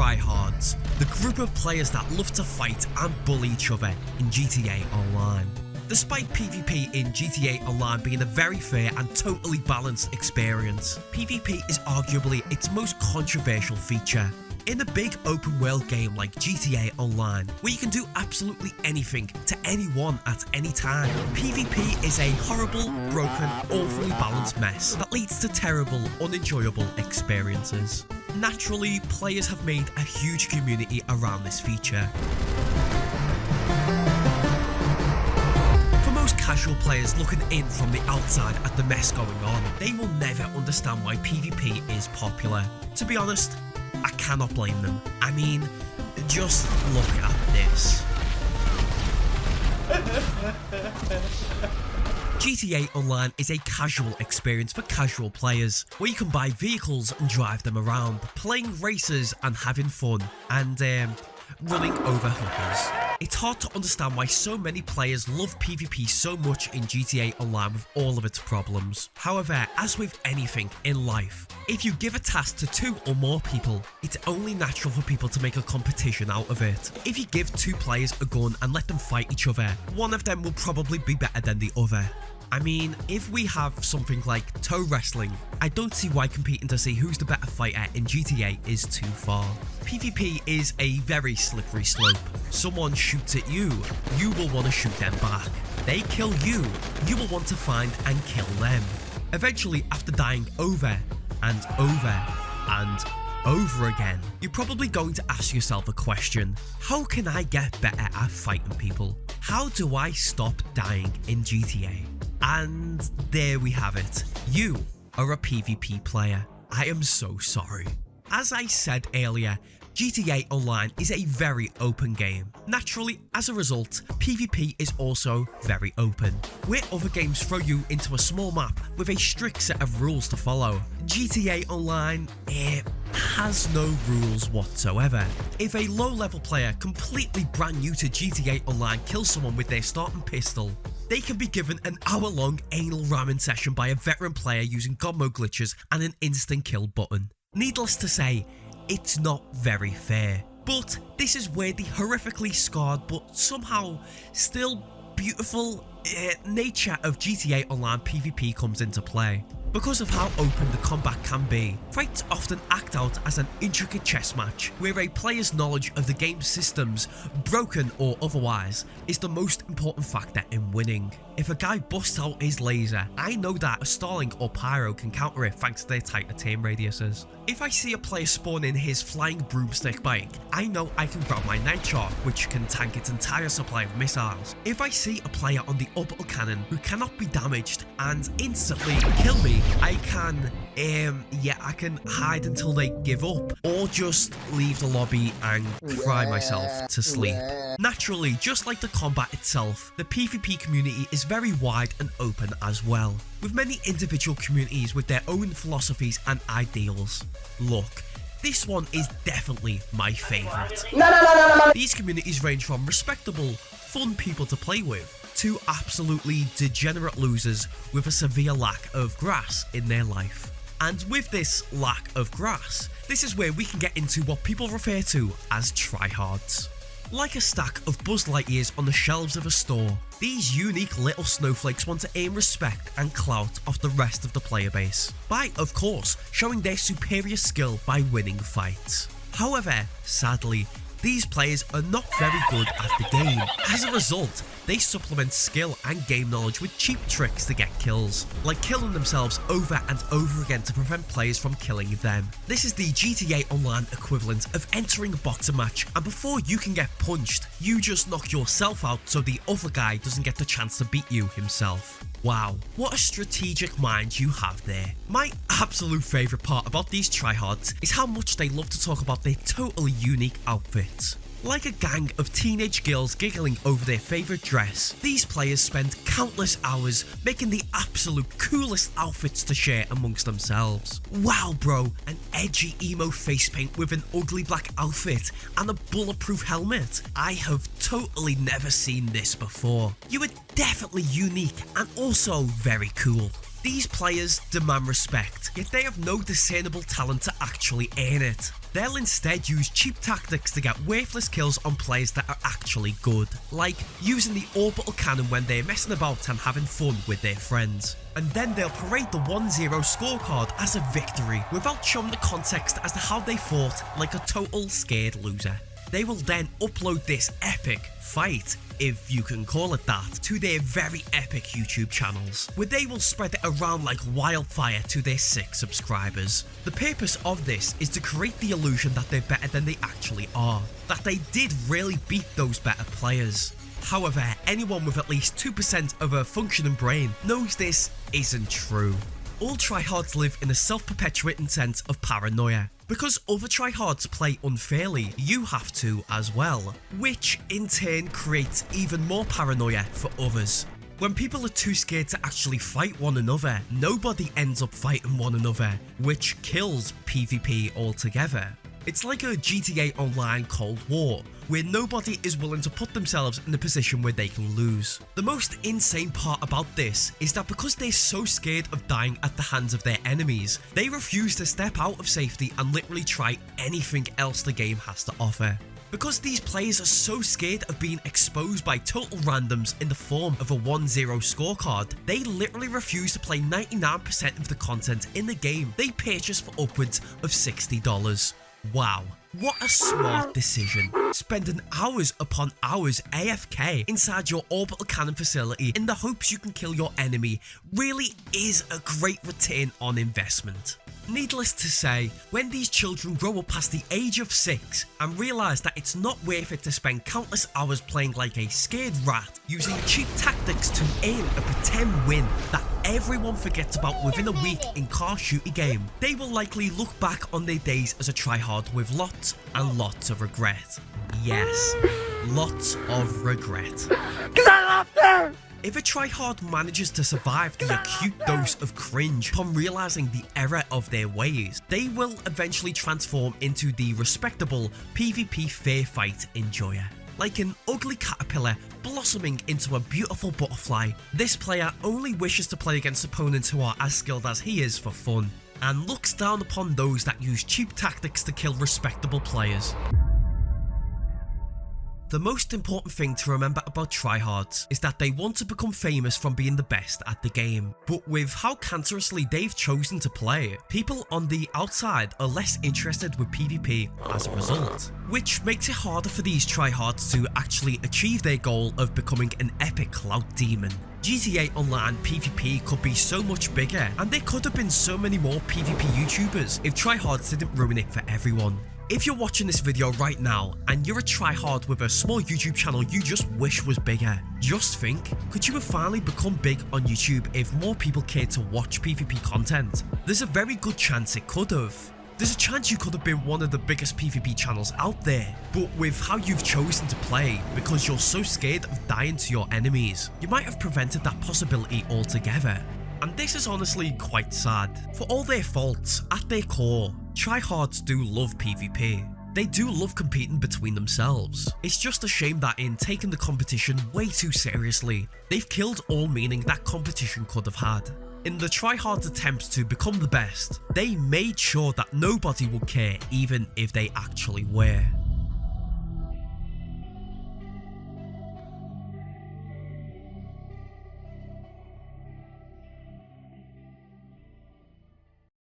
Tryhards, the group of players that love to fight and bully each other in GTA Online. Despite PvP in GTA Online being a very fair and totally balanced experience, PvP is arguably its most controversial feature. In a big open world game like GTA Online, where you can do absolutely anything to anyone at any time, PvP is a horrible, broken, awfully balanced mess that leads to terrible, unenjoyable experiences. Naturally, players have made a huge community around this feature. For most casual players looking in from the outside at the mess going on, they will never understand why PvP is popular. To be honest, I cannot blame them. I mean, just look at this. GTA Online is a casual experience for casual players, where you can buy vehicles and drive them around, playing races and having fun, and running over hookers. It's hard to understand why so many players love PvP so much in GTA Online with all of its problems. However, as with anything in life, if you give a task to 2 or more people, it's only natural for people to make a competition out of it. If you give 2 players a gun and let them fight each other, one of them will probably be better than the other. I mean, if we have something like toe wrestling, I don't see why competing to see who's the better fighter in GTA is too far. PvP is a very slippery slope. Someone shoots at you, you will want to shoot them back. They kill you, you will want to find and kill them. Eventually, after dying over and over and over again, you're probably going to ask yourself a question: how can I get better at fighting people? How do I stop dying in GTA? And there we have it. You are a PvP player. I am so sorry. As I said earlier, GTA Online is a very open game. Naturally, as a result, PvP is also very open. Where other games throw you into a small map with a strict set of rules to follow, GTA Online has no rules whatsoever. If a low-level player completely brand new to GTA Online kills someone with their starting pistol, they can be given an hour-long anal ramming session by a veteran player using God mode glitches and an instant kill button. Needless to say, it's not very fair. But this is where the horrifically scarred but somehow still beautiful nature of GTA Online PvP comes into play. Because of how open the combat can be, fights often act out as an intricate chess match, where a player's knowledge of the game's systems, broken or otherwise, is the most important factor in winning. If a guy busts out his laser, I know that a Starling or Pyro can counter it thanks to their tighter team radiuses. If I see a player spawn in his flying broomstick bike, I know I can grab my Nitro, which can tank its entire supply of missiles. If I see a player on the orbital cannon who cannot be damaged and instantly kill me, I can hide until they give up, or just leave the lobby and cry myself to sleep. Naturally, just like the combat itself, the PvP community is very wide and open as well, with many individual communities with their own philosophies and ideals. Look, this one is definitely my favourite. These communities range from respectable, fun people to play with, to absolutely degenerate losers with a severe lack of grass in their life. And with this lack of grass, this is where we can get into what people refer to as tryhards. Like a stack of Buzz Lightyears on the shelves of a store, these unique little snowflakes want to earn respect and clout off the rest of the player base, by, of course, showing their superior skill by winning fights. However, sadly, these players are not very good at the game. As a result, they supplement skill and game knowledge with cheap tricks to get kills, like killing themselves over and over again to prevent players from killing them. This is the GTA Online equivalent of entering a boxing match, and before you can get punched, you just knock yourself out so the other guy doesn't get the chance to beat you himself. Wow, what a strategic mind you have there. My absolute favourite part about these tryhards is how much they love to talk about their totally unique outfits. Like a gang of teenage girls giggling over their favourite dress, these players spend countless hours making the absolute coolest outfits to share amongst themselves. Wow bro, an edgy emo face paint with an ugly black outfit and a bulletproof helmet. I have totally never seen this before. You are definitely unique and also very cool. These players demand respect, yet they have no discernible talent to actually earn it. They'll instead use cheap tactics to get worthless kills on players that are actually good, like using the orbital cannon when they're messing about and having fun with their friends. And then they'll parade the 1-0 scorecard as a victory without showing the context as to how they fought like a total scared loser. They will then upload this epic fight, if you can call it that, to their very epic YouTube channels, where they will spread it around like wildfire to their 6 subscribers. The purpose of this is to create the illusion that they're better than they actually are, that they did really beat those better players. However, anyone with at least 2% of a functioning brain knows this isn't true. All tryhards live in a self-perpetuating sense of paranoia. Because other tryhards play unfairly, you have to as well, which in turn creates even more paranoia for others. When people are too scared to actually fight one another, nobody ends up fighting one another, which kills PvP altogether. It's like a GTA Online Cold War, where nobody is willing to put themselves in a position where they can lose. The most insane part about this is that because they're so scared of dying at the hands of their enemies, they refuse to step out of safety and literally try anything else the game has to offer. Because these players are so scared of being exposed by total randoms in the form of a 1-0 scorecard, they literally refuse to play 99% of the content in the game they purchase for upwards of $60. Wow, what a smart decision. Spending hours upon hours AFK inside your orbital cannon facility in the hopes you can kill your enemy really is a great return on investment. Needless to say, when these children grow up past the age of 6 and realise that it's not worth it to spend countless hours playing like a scared rat, using cheap tactics to earn a pretend win that everyone forgets about within a week in car shooting game, they will likely look back on their days as a tryhard with lots and lots of regret. Yes, lots of regret. If a tryhard manages to survive the acute dose of cringe upon realising the error of their ways, they will eventually transform into the respectable PvP fair fight enjoyer. Like an ugly caterpillar blossoming into a beautiful butterfly, this player only wishes to play against opponents who are as skilled as he is for fun, and looks down upon those that use cheap tactics to kill respectable players. The most important thing to remember about tryhards is that they want to become famous from being the best at the game, but with how cancerously they've chosen to play, people on the outside are less interested with PvP as a result, which makes it harder for these tryhards to actually achieve their goal of becoming an epic clout demon. GTA Online PvP could be so much bigger, and there could have been so many more PvP YouTubers if tryhards didn't ruin it for everyone. If you're watching this video right now and you're a tryhard with a small YouTube channel you just wish was bigger, just think, could you have finally become big on YouTube if more people cared to watch PvP content? There's a very good chance it could have. There's a chance you could have been one of the biggest PvP channels out there, but with how you've chosen to play, because you're so scared of dying to your enemies, you might have prevented that possibility altogether. And this is honestly quite sad. For all their faults, at their core, tryhards do love PvP. They do love competing between themselves. It's just a shame that in taking the competition way too seriously, they've killed all meaning that competition could have had. In the tryhards' attempts to become the best, they made sure that nobody would care even if they actually were.